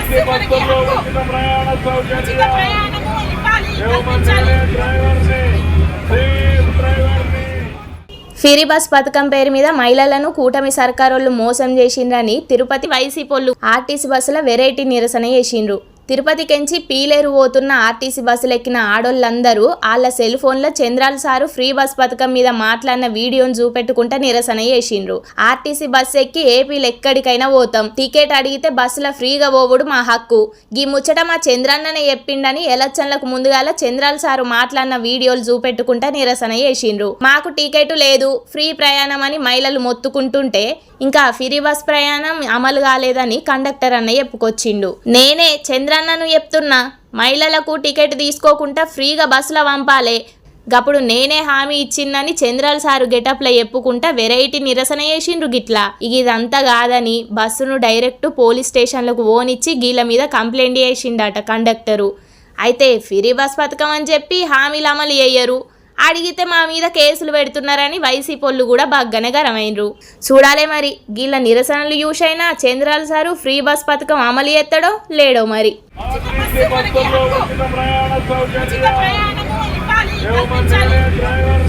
RTC బస్సుల్లో ఉచిత ప్రయాణ సౌకర్యం ఇవ్వమంటేనే డ్రైవర్ని ఫ్రీ బస్ పథకం పేరు మీద మహిళలను కూటమి సర్కారోళ్ళు మోసం చేసిండ్రని తిరుపతి వైసీపోళ్ళు ఆర్టీసీ బస్సుల వెరైటీ నిరసన చేసిండ్రు. తిరుపతికెంచి పీలేరు పోతున్న ఆర్టీసీ బస్సులు ఎక్కిన ఆడోళ్ళందరూ వాళ్ళ సెల్ ఫోన్లో చంద్రాల సారు ఫ్రీ బస్ పథకం మీద మాట్లాడిన వీడియోను చూపెట్టుకుంటా నిరసన చేసిండ్రు. ఆర్టీసీ బస్సు ఎక్కి ఏపీలో ఎక్కడికైనా పోతాం, టికెట్ అడిగితే బస్సులో ఫ్రీగా పోవుడు మా హక్కు, గీ ముచ్చట మా చంద్రన్ననే చెప్పిండని ఎలక్షన్లకు ముందుగాల చంద్రాల సారు మాట్లాడిన వీడియోలు చూపెట్టుకుంటా నిరసన చేసిండ్రు. మాకు టికెట్ లేదు, ఫ్రీ ప్రయాణం అని మహిళలు మొత్తుకుంటుంటే ఇంకా ఫ్రీ బస్ ప్రయాణం అమలు కాలేదని కండక్టర్ అన్న చెప్పుకొచ్చిండు. నేనే చంద్రన్నను చెప్తున్నా, మహిళలకు టికెట్ తీసుకోకుండా ఫ్రీగా బస్సులో పంపాలే, గప్పుడు నేనే హామీ ఇచ్చిందని చంద్రాల సారు గెటప్లో చెప్పుకుంటా వెరైటీ నిరసన చేసిండ్రు. గిట్లా ఇదంతా కాదని బస్సును డైరెక్ట్ పోలీస్ స్టేషన్లకు ఓనిచ్చి గీళ్ళ మీద కంప్లైంట్ చేసిండట కండక్టరు. అయితే ఫ్రీ బస్ పథకం అని చెప్పి హామీలు అమలు చేయరు, అడిగితే మా మీద కేసులు పెడుతున్నారని వైసీపోళ్ళు కూడా బాగానే గరమైనరు. చూడాలే మరి గీళ్ళ నిరసనలు చూసైనా చంద్రాల సారు ఫ్రీ బస్ పథకం అమలు చేస్తాడో లేడో మరి. ఆర్టీసీ బస్సుల్లో ఉచిత ప్రయాణ సౌకర్యం ఇవ్వమంటేనే డ్రైవర్ని